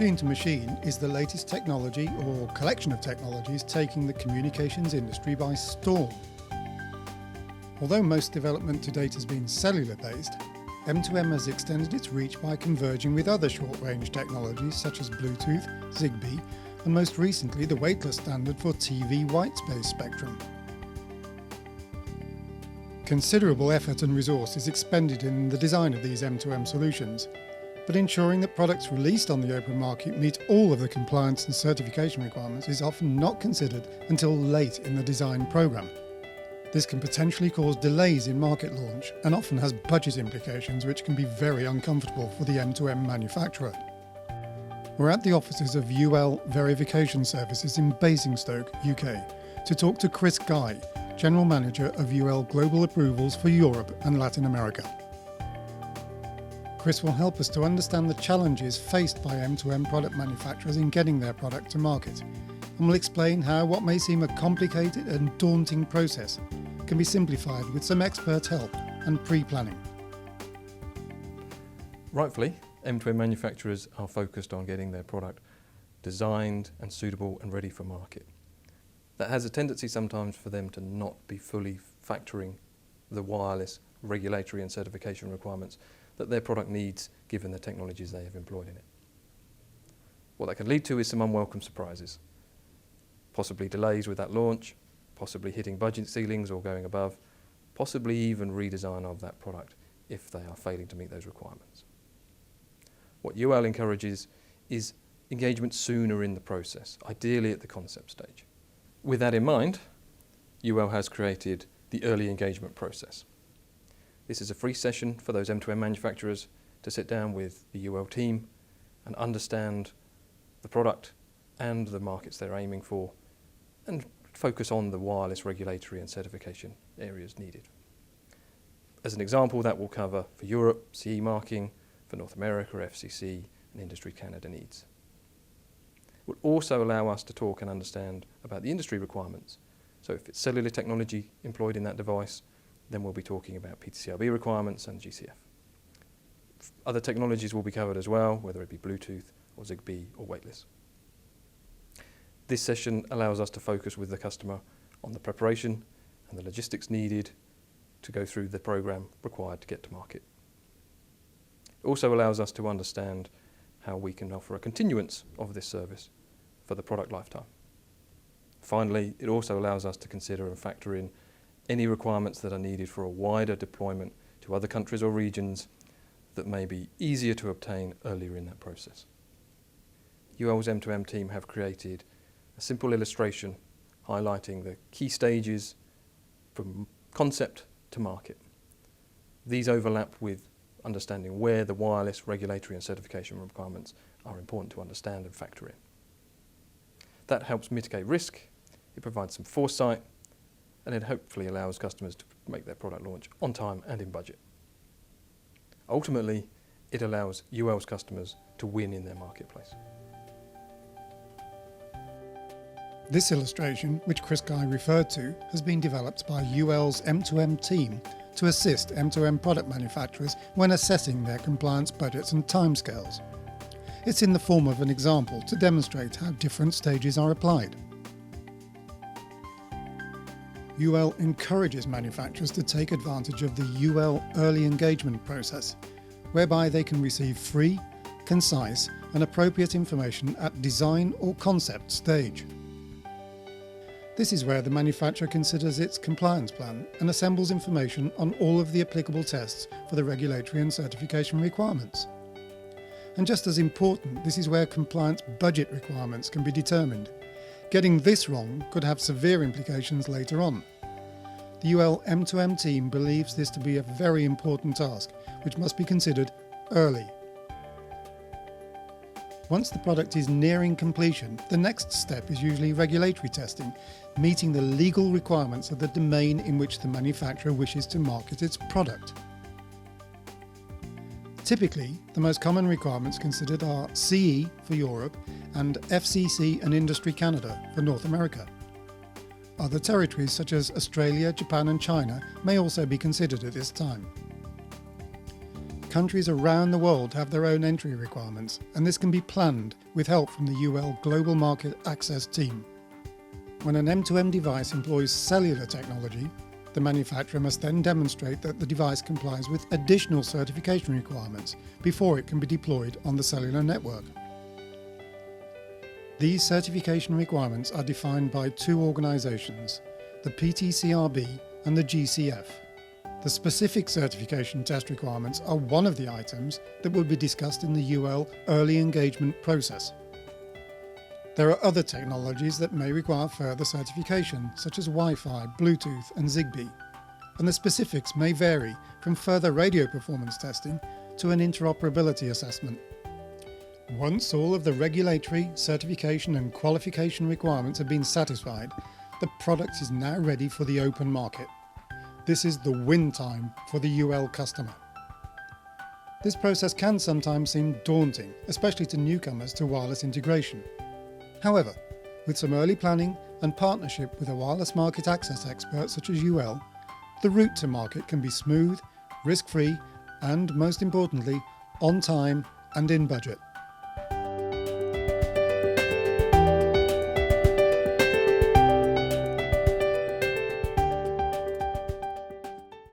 Machine to Machine is the latest technology or collection of technologies taking the communications industry by storm. Although most development to date has been cellular-based, M2M has extended its reach by converging with other short-range technologies such as Bluetooth, Zigbee, and most recently the weightless standard for TV whitespace spectrum. Considerable effort and resource is expended in the design of these M2M solutions, but ensuring that products released on the open market meet all of the compliance and certification requirements is often not considered until late in the design program. This can potentially cause delays in market launch and often has budget implications which can be very uncomfortable for the M2M manufacturer. We're at the offices of UL Verification Services in Basingstoke, UK, to talk to Chris Guy, General Manager of UL Global Approvals for Europe and Latin America. Chris will help us to understand the challenges faced by M2M product manufacturers in getting their product to market, and will explain how what may seem a complicated and daunting process can be simplified with some expert help and pre-planning. Rightfully, M2M manufacturers are focused on getting their product designed and suitable and ready for market. That has a tendency sometimes for them to not be fully factoring the wireless regulatory and certification requirements that their product needs given the technologies they have employed in it. What that can lead to is some unwelcome surprises, possibly delays with that launch, possibly hitting budget ceilings or going above, possibly even redesign of that product if they are failing to meet those requirements. What UL encourages is engagement sooner in the process, ideally at the concept stage. With that in mind, UL has created the early engagement process. This is a free session for those M2M manufacturers to sit down with the UL team and understand the product and the markets they're aiming for and focus on the wireless regulatory and certification areas needed. As an example, that will cover for Europe, CE marking, for North America, FCC, and Industry Canada needs. It will also allow us to talk and understand about the industry requirements. So if it's cellular technology employed in that device, then we'll be talking about PTCRB requirements and GCF. Other technologies will be covered as well, whether it be Bluetooth or Zigbee or weightless. This session allows us to focus with the customer on the preparation and the logistics needed to go through the program required to get to market. It also allows us to understand how we can offer a continuance of this service for the product lifetime. Finally, it also allows us to consider and factor in any requirements that are needed for a wider deployment to other countries or regions that may be easier to obtain earlier in that process. UL's M2M team have created a simple illustration highlighting the key stages from concept to market. These overlap with understanding where the wireless regulatory and certification requirements are important to understand and factor in. That helps mitigate risk, it provides some foresight, and it hopefully allows customers to make their product launch on time and in budget. Ultimately, it allows UL's customers to win in their marketplace. This illustration, which Chris Guy referred to, has been developed by UL's M2M team to assist M2M product manufacturers when assessing their compliance budgets and timescales. It's in the form of an example to demonstrate how different stages are applied. UL encourages manufacturers to take advantage of the UL early engagement process, whereby they can receive free, concise and appropriate information at design or concept stage. This is where the manufacturer considers its compliance plan and assembles information on all of the applicable tests for the regulatory and certification requirements. And just as important, this is where compliance budget requirements can be determined. Getting this wrong could have severe implications later on. The UL M2M team believes this to be a very important task, which must be considered early. Once the product is nearing completion, the next step is usually regulatory testing, meeting the legal requirements of the domain in which the manufacturer wishes to market its product. Typically, the most common requirements considered are CE for Europe and FCC and Industry Canada for North America. Other territories such as Australia, Japan and China may also be considered at this time. countries around the world have their own entry requirements, and this can be planned with help from the UL Global Market Access team. When an M2M device employs cellular technology, the manufacturer must then demonstrate that the device complies with additional certification requirements before it can be deployed on the cellular network. These certification requirements are defined by two organisations, the PTCRB and the GCF. The specific certification test requirements are one of the items that will be discussed in the UL early engagement process. There are other technologies that may require further certification, such as Wi-Fi, Bluetooth and Zigbee, and the specifics may vary from further radio performance testing to an interoperability assessment. Once all of the regulatory, certification and qualification requirements have been satisfied, the product is now ready for the open market. This is the win time for the UL customer. This process can sometimes seem daunting, especially to newcomers to wireless integration. However, with some early planning and partnership with a wireless market access expert such as UL, the route to market can be smooth, risk-free and, most importantly, on time and in budget.